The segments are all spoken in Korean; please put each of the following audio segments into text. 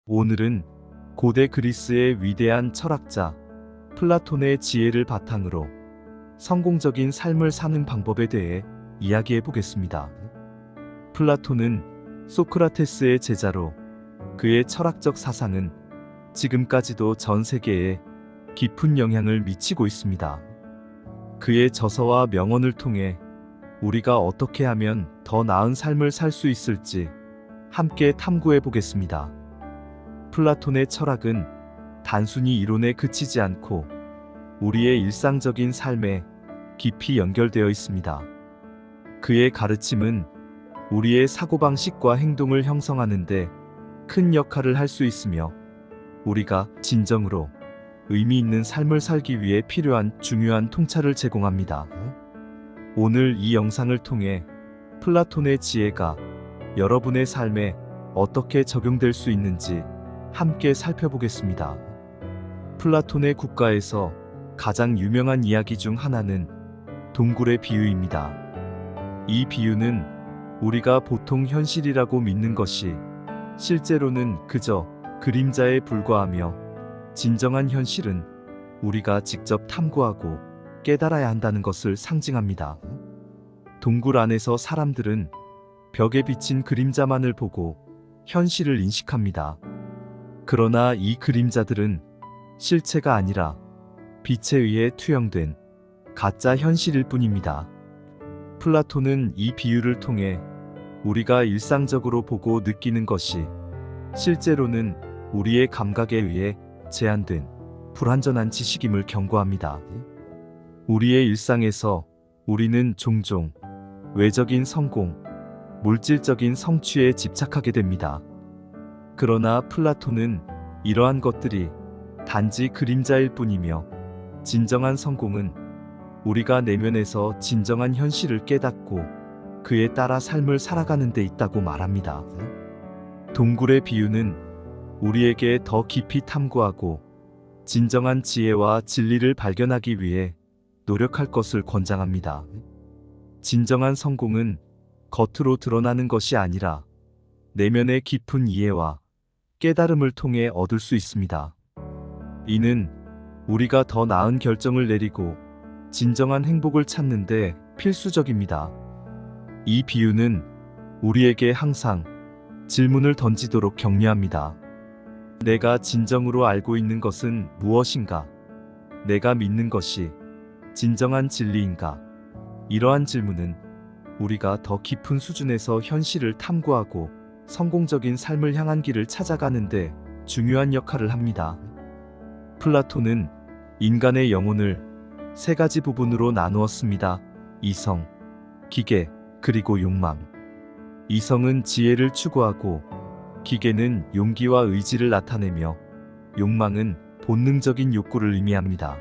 오늘은 고대 그리스의 위대한 철학자 플라톤의 지혜를 바탕으로 성공적인 삶을 사는 방법에 대해 이야기해 보겠습니다. 플라톤은 소크라테스의 제자로 그의 철학적 사상은 지금까지도 전 세계에 깊은 영향을 미치고 있습니다. 그의 저서와 명언을 통해 우리가 어떻게 하면 더 나은 삶을 살 수 있을지 함께 탐구해 보겠습니다. 플라톤의 철학은 단순히 이론에 그치지 않고 우리의 일상적인 삶에 깊이 연결되어 있습니다. 그의 가르침은 우리의 사고방식과 행동을 형성하는 데 큰 역할을 할 수 있으며 우리가 진정으로 의미 있는 삶을 살기 위해 필요한 중요한 통찰을 제공합니다. 오늘 이 영상을 통해 플라톤의 지혜가 여러분의 삶에 어떻게 적용될 수 있는지 함께 살펴보겠습니다. 플라톤의 국가에서 가장 유명한 이야기 중 하나는 동굴의 비유입니다. 이 비유는 우리가 보통 현실이라고 믿는 것이 실제로는 그저 그림자에 불과하며 진정한 현실은 우리가 직접 탐구하고 깨달아야 한다는 것을 상징합니다. 동굴 안에서 사람들은 벽에 비친 그림자만을 보고 현실을 인식합니다. 그러나 이 그림자들은 실체가 아니라 빛에 의해 투영된 가짜 현실일 뿐입니다. 플라톤은 이 비유를 통해 우리가 일상적으로 보고 느끼는 것이 실제로는 우리의 감각에 의해 제한된 불완전한 지식임을 경고합니다. 우리의 일상에서 우리는 종종 외적인 성공, 물질적인 성취에 집착하게 됩니다. 그러나 플라톤은 이러한 것들이 단지 그림자일 뿐이며 진정한 성공은 우리가 내면에서 진정한 현실을 깨닫고 그에 따라 삶을 살아가는 데 있다고 말합니다. 동굴의 비유는 우리에게 더 깊이 탐구하고 진정한 지혜와 진리를 발견하기 위해 노력할 것을 권장합니다. 진정한 성공은 겉으로 드러나는 것이 아니라 내면의 깊은 이해와 깨달음을 통해 얻을 수 있습니다. 이는 우리가 더 나은 결정을 내리고 진정한 행복을 찾는 데 필수적입니다. 이 비유는 우리에게 항상 질문을 던지도록 격려합니다. 내가 진정으로 알고 있는 것은 무엇인가? 내가 믿는 것이 진정한 진리인가? 이러한 질문은 우리가 더 깊은 수준에서 현실을 탐구하고 성공적인 삶을 향한 길을 찾아가는데 중요한 역할을 합니다. 플라톤은 인간의 영혼을 세 가지 부분으로 나누었습니다. 이성, 기계, 그리고 욕망. 이성은 지혜를 추구하고 기계는 용기와 의지를 나타내며 욕망은 본능적인 욕구를 의미합니다.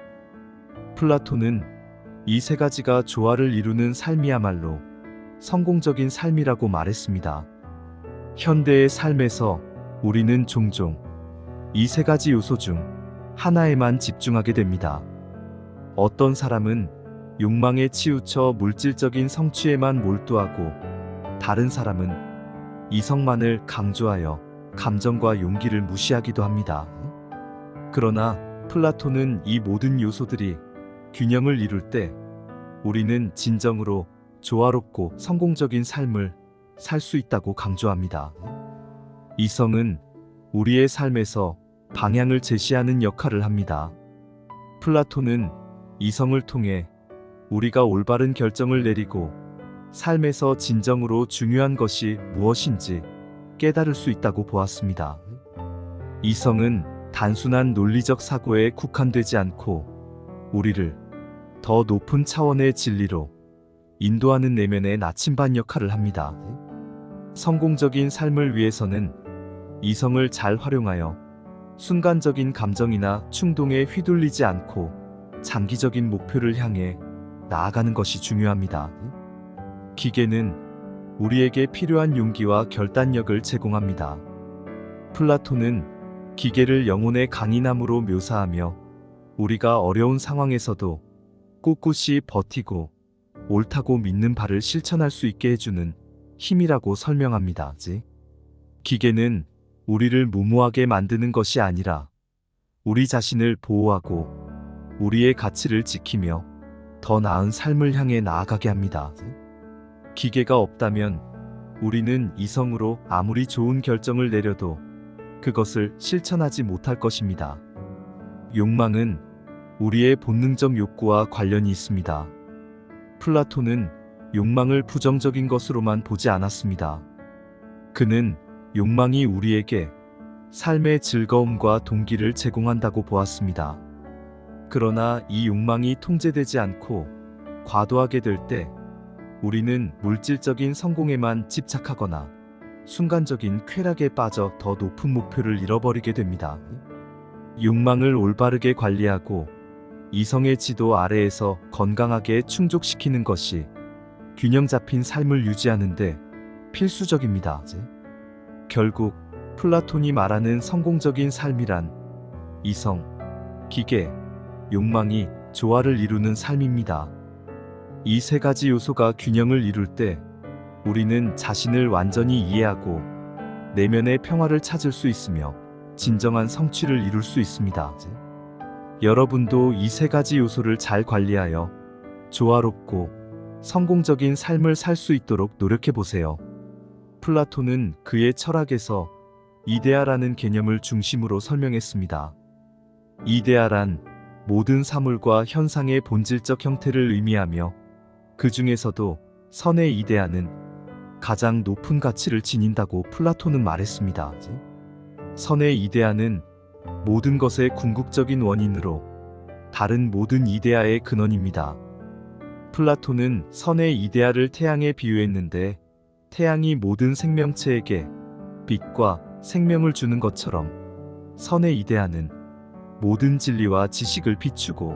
플라톤은 이 세 가지가 조화를 이루는 삶이야말로 성공적인 삶이라고 말했습니다. 현대의 삶에서 우리는 종종 이 세 가지 요소 중 하나에만 집중하게 됩니다. 어떤 사람은 욕망에 치우쳐 물질적인 성취에만 몰두하고 다른 사람은 이성만을 강조하여 감정과 용기를 무시하기도 합니다. 그러나 플라톤은 이 모든 요소들이 균형을 이룰 때 우리는 진정으로 조화롭고 성공적인 삶을 살 수 있다고 강조합니다. 이성은 우리의 삶에서 방향을 제시하는 역할을 합니다. 플라톤은 이성을 통해 우리가 올바른 결정을 내리고 삶에서 진정으로 중요한 것이 무엇인지 깨달을 수 있다고 보았습니다. 이성은 단순한 논리적 사고에 국한되지 않고 우리를 더 높은 차원의 진리로 인도하는 내면의 나침반 역할을 합니다. 성공적인 삶을 위해서는 이성을 잘 활용하여 순간적인 감정이나 충동에 휘둘리지 않고 장기적인 목표를 향해 나아가는 것이 중요합니다. 기계는 우리에게 필요한 용기와 결단력을 제공합니다. 플라톤은 기계를 영혼의 강인함으로 묘사하며 우리가 어려운 상황에서도 꿋꿋이 버티고 옳다고 믿는 바를 실천할 수 있게 해주는 힘이라고 설명합니다. 기계는 우리를 무모하게 만드는 것이 아니라 우리 자신을 보호하고 우리의 가치를 지키며 더 나은 삶을 향해 나아가게 합니다. 기계가 없다면 우리는 이성으로 아무리 좋은 결정을 내려도 그것을 실천하지 못할 것입니다. 욕망은 우리의 본능적 욕구와 관련이 있습니다. 플라톤은 욕망을 부정적인 것으로만 보지 않았습니다. 그는 욕망이 우리에게 삶의 즐거움과 동기를 제공한다고 보았습니다. 그러나 이 욕망이 통제되지 않고 과도하게 될 때 우리는 물질적인 성공에만 집착하거나 순간적인 쾌락에 빠져 더 높은 목표를 잃어버리게 됩니다. 욕망을 올바르게 관리하고 이성의 지도 아래에서 건강하게 충족시키는 것이 균형 잡힌 삶을 유지하는데 필수적입니다. 결국 플라톤이 말하는 성공적인 삶이란 이성, 기계, 욕망이 조화를 이루는 삶입니다. 이 세 가지 요소가 균형을 이룰 때 우리는 자신을 완전히 이해하고 내면의 평화를 찾을 수 있으며 진정한 성취를 이룰 수 있습니다. 여러분도 이 세 가지 요소를 잘 관리하여 조화롭고 성공적인 삶을 살 수 있도록 노력해 보세요. 플라톤은 그의 철학에서 이데아라는 개념을 중심으로 설명했습니다. 이데아란 모든 사물과 현상의 본질적 형태를 의미하며 그 중에서도 선의 이데아는 가장 높은 가치를 지닌다고 플라톤은 말했습니다. 선의 이데아는 모든 것의 궁극적인 원인으로 다른 모든 이데아의 근원입니다. 플라톤은 선의 이데아를 태양에 비유했는데 태양이 모든 생명체에게 빛과 생명을 주는 것처럼 선의 이데아는 모든 진리와 지식을 비추고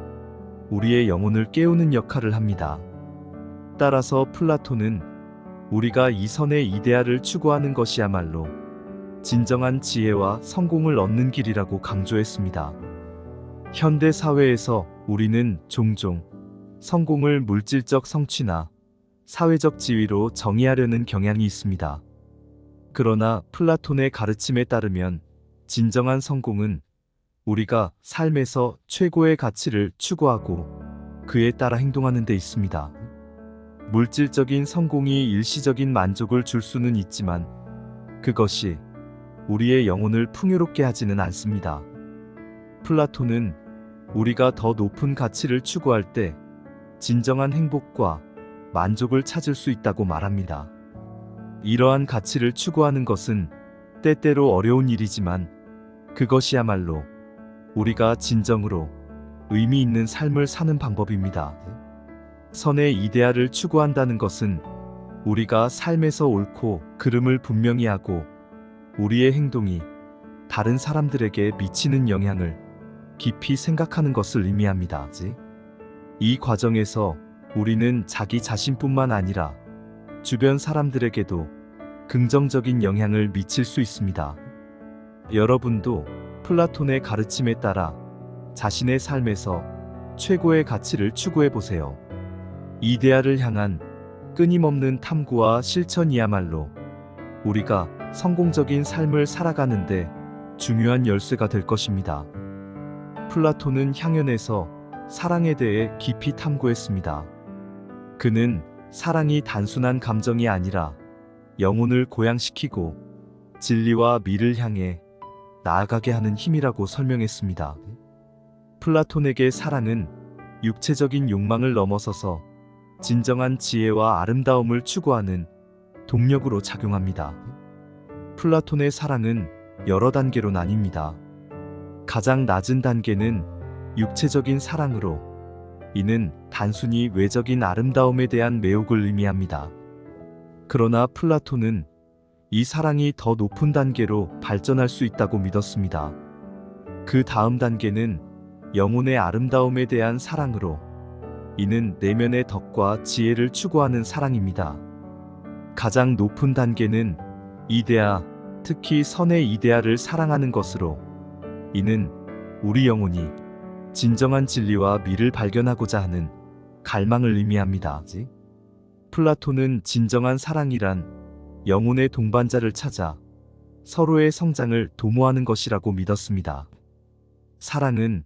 우리의 영혼을 깨우는 역할을 합니다. 따라서 플라톤은 우리가 이 선의 이데아를 추구하는 것이야말로 진정한 지혜와 성공을 얻는 길이라고 강조했습니다. 현대 사회에서 우리는 종종 성공을 물질적 성취나 사회적 지위로 정의하려는 경향이 있습니다. 그러나 플라톤의 가르침에 따르면 진정한 성공은 우리가 삶에서 최고의 가치를 추구하고 그에 따라 행동하는 데 있습니다. 물질적인 성공이 일시적인 만족을 줄 수는 있지만 그것이 우리의 영혼을 풍요롭게 하지는 않습니다. 플라톤은 우리가 더 높은 가치를 추구할 때 진정한 행복과 만족을 찾을 수 있다고 말합니다. 이러한 가치를 추구하는 것은 때때로 어려운 일이지만 그것이야말로 우리가 진정으로 의미 있는 삶을 사는 방법입니다. 선의 이데아를 추구한다는 것은 우리가 삶에서 옳고 그름을 분명히 하고 우리의 행동이 다른 사람들에게 미치는 영향을 깊이 생각하는 것을 의미합니다. 이 과정에서 우리는 자기 자신뿐만 아니라 주변 사람들에게도 긍정적인 영향을 미칠 수 있습니다. 여러분도 플라톤의 가르침에 따라 자신의 삶에서 최고의 가치를 추구해 보세요. 이데아를 향한 끊임없는 탐구와 실천이야말로 우리가 성공적인 삶을 살아가는데 중요한 열쇠가 될 것입니다. 플라톤은 향연에서 사랑에 대해 깊이 탐구했습니다. 그는 사랑이 단순한 감정이 아니라 영혼을 고양시키고 진리와 미를 향해 나아가게 하는 힘이라고 설명했습니다. 플라톤에게 사랑은 육체적인 욕망을 넘어서서 진정한 지혜와 아름다움을 추구하는 동력으로 작용합니다. 플라톤의 사랑은 여러 단계로 나뉩니다. 가장 낮은 단계는 육체적인 사랑으로 이는 단순히 외적인 아름다움에 대한 매혹을 의미합니다. 그러나 플라톤은 이 사랑이 더 높은 단계로 발전할 수 있다고 믿었습니다. 그 다음 단계는 영혼의 아름다움에 대한 사랑으로 이는 내면의 덕과 지혜를 추구하는 사랑입니다. 가장 높은 단계는 이데아, 특히 선의 이데아를 사랑하는 것으로 이는 우리 영혼이 진정한 진리와 미를 발견하고자 하는 갈망을 의미합니다. 플라톤은 진정한 사랑이란 영혼의 동반자를 찾아 서로의 성장을 도모하는 것이라고 믿었습니다. 사랑은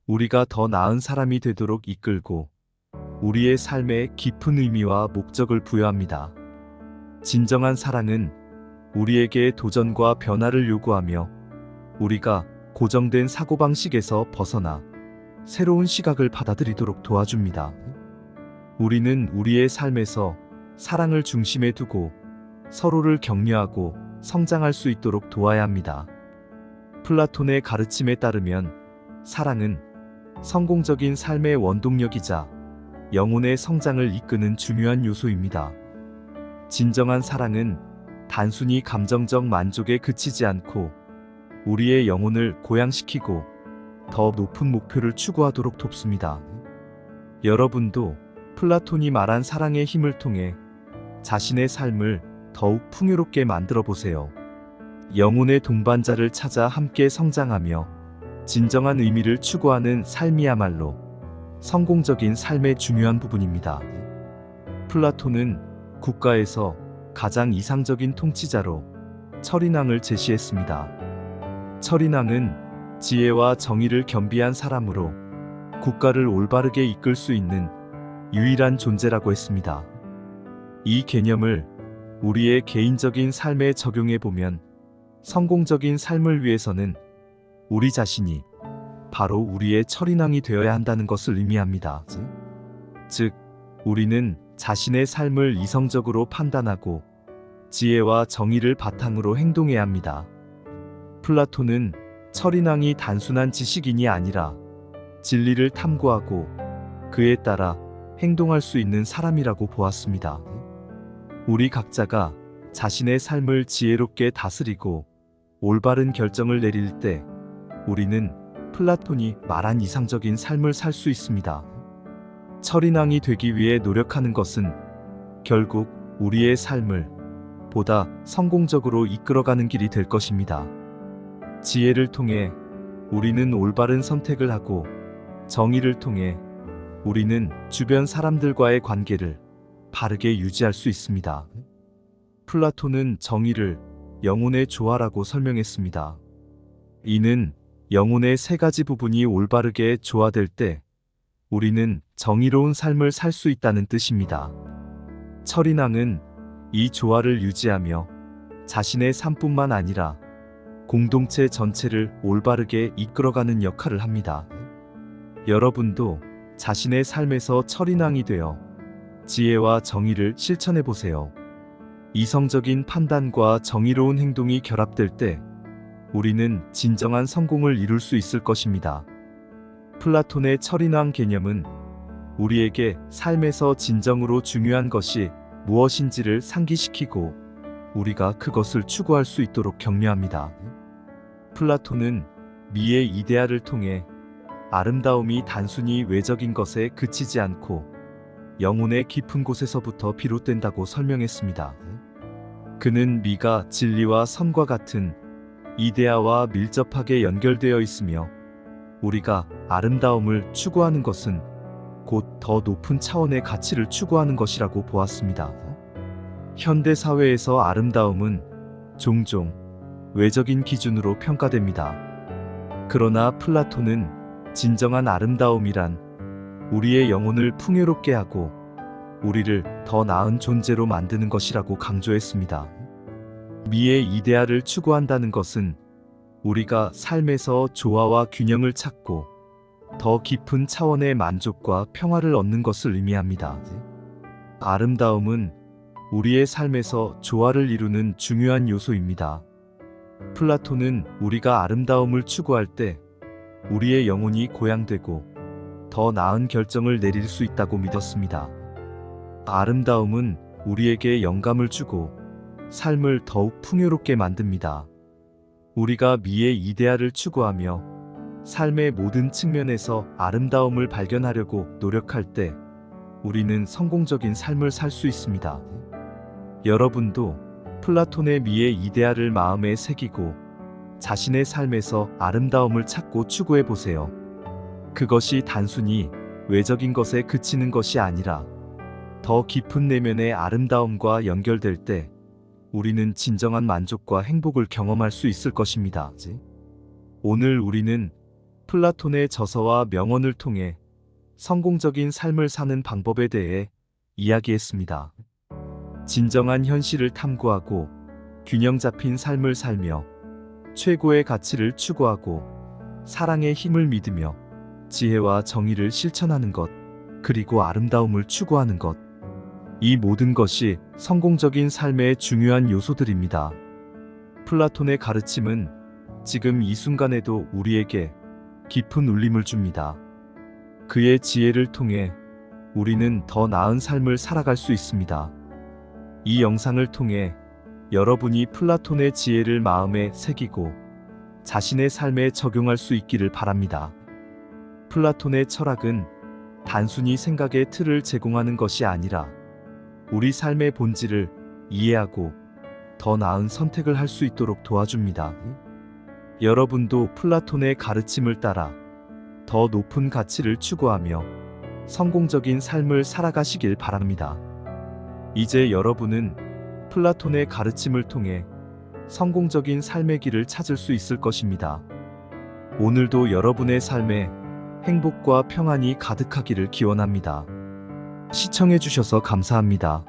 우리가 더 나은 사람이 되도록 이끌고 우리의 삶에 깊은 의미와 목적을 부여합니다. 진정한 사랑은 우리에게 도전과 변화를 요구하며 우리가 고정된 사고방식에서 벗어나 새로운 시각을 받아들이도록 도와줍니다. 우리는 우리의 삶에서 사랑을 중심에 두고 서로를 격려하고 성장할 수 있도록 도와야 합니다. 플라톤의 가르침에 따르면 사랑은 성공적인 삶의 원동력이자 영혼의 성장을 이끄는 중요한 요소입니다. 진정한 사랑은 단순히 감정적 만족에 그치지 않고 우리의 영혼을 고양시키고 더 높은 목표를 추구하도록 돕습니다. 여러분도 플라톤이 말한 사랑의 힘을 통해 자신의 삶을 더욱 풍요롭게 만들어 보세요. 영혼의 동반자를 찾아 함께 성장하며 진정한 의미를 추구하는 삶이야말로 성공적인 삶의 중요한 부분입니다. 플라톤은 국가에서 가장 이상적인 통치자로 철인왕을 제시했습니다. 철인왕은 지혜와 정의를 겸비한 사람으로 국가를 올바르게 이끌 수 있는 유일한 존재라고 했습니다. 이 개념을 우리의 개인적인 삶에 적용해 보면 성공적인 삶을 위해서는 우리 자신이 바로 우리의 철인왕이 되어야 한다는 것을 의미합니다. 즉, 우리는 자신의 삶을 이성적으로 판단하고 지혜와 정의를 바탕으로 행동해야 합니다. 플라톤은 철인왕이 단순한 지식인이 아니라 진리를 탐구하고 그에 따라 행동할 수 있는 사람이라고 보았습니다. 우리 각자가 자신의 삶을 지혜롭게 다스리고 올바른 결정을 내릴 때 우리는 플라톤이 말한 이상적인 삶을 살 수 있습니다. 철인왕이 되기 위해 노력하는 것은 결국 우리의 삶을 보다 성공적으로 이끌어가는 길이 될 것입니다. 지혜를 통해 우리는 올바른 선택을 하고 정의를 통해 우리는 주변 사람들과의 관계를 바르게 유지할 수 있습니다. 플라톤은 정의를 영혼의 조화라고 설명했습니다. 이는 영혼의 세 가지 부분이 올바르게 조화될 때 우리는 정의로운 삶을 살 수 있다는 뜻입니다. 철인왕은 이 조화를 유지하며 자신의 삶뿐만 아니라 공동체 전체를 올바르게 이끌어가는 역할을 합니다. 여러분도 자신의 삶에서 철인왕이 되어 지혜와 정의를 실천해 보세요. 이성적인 판단과 정의로운 행동이 결합될 때 우리는 진정한 성공을 이룰 수 있을 것입니다. 플라톤의 철인왕 개념은 우리에게 삶에서 진정으로 중요한 것이 무엇인지를 상기시키고 우리가 그것을 추구할 수 있도록 격려합니다. 플라톤은 미의 이데아를 통해 아름다움이 단순히 외적인 것에 그치지 않고 영혼의 깊은 곳에서부터 비롯된다고 설명했습니다. 그는 미가 진리와 선과 같은 이데아와 밀접하게 연결되어 있으며 우리가 아름다움을 추구하는 것은 곧 더 높은 차원의 가치를 추구하는 것이라고 보았습니다. 현대 사회에서 아름다움은 종종 외적인 기준으로 평가됩니다. 그러나 플라톤은 진정한 아름다움이란 우리의 영혼을 풍요롭게 하고 우리를 더 나은 존재로 만드는 것이라고 강조했습니다. 미의 이데아를 추구한다는 것은 우리가 삶에서 조화와 균형을 찾고 더 깊은 차원의 만족과 평화를 얻는 것을 의미합니다. 아름다움은 우리의 삶에서 조화를 이루는 중요한 요소입니다. 플라톤은 우리가 아름다움을 추구할 때 우리의 영혼이 고양되고 더 나은 결정을 내릴 수 있다고 믿었습니다. 아름다움은 우리에게 영감을 주고 삶을 더욱 풍요롭게 만듭니다. 우리가 미의 이데아를 추구하며 삶의 모든 측면에서 아름다움을 발견하려고 노력할 때 우리는 성공적인 삶을 살 수 있습니다. 여러분도 플라톤의 미의 이데아를 마음에 새기고 자신의 삶에서 아름다움을 찾고 추구해 보세요. 그것이 단순히 외적인 것에 그치는 것이 아니라 더 깊은 내면의 아름다움과 연결될 때 우리는 진정한 만족과 행복을 경험할 수 있을 것입니다. 오늘 우리는 플라톤의 저서와 명언을 통해 성공적인 삶을 사는 방법에 대해 이야기했습니다. 진정한 현실을 탐구하고 균형 잡힌 삶을 살며 최고의 가치를 추구하고 사랑의 힘을 믿으며 지혜와 정의를 실천하는 것, 그리고 아름다움을 추구하는 것. 이 모든 것이 성공적인 삶의 중요한 요소들입니다. 플라톤의 가르침은 지금 이 순간에도 우리에게 깊은 울림을 줍니다. 그의 지혜를 통해 우리는 더 나은 삶을 살아갈 수 있습니다. 이 영상을 통해 여러분이 플라톤의 지혜를 마음에 새기고 자신의 삶에 적용할 수 있기를 바랍니다. 플라톤의 철학은 단순히 생각의 틀을 제공하는 것이 아니라 우리 삶의 본질을 이해하고 더 나은 선택을 할 수 있도록 도와줍니다. 여러분도 플라톤의 가르침을 따라 더 높은 가치를 추구하며 성공적인 삶을 살아가시길 바랍니다. 이제 여러분은 플라톤의 가르침을 통해 성공적인 삶의 길을 찾을 수 있을 것입니다. 오늘도 여러분의 삶에 행복과 평안이 가득하기를 기원합니다. 시청해주셔서 감사합니다.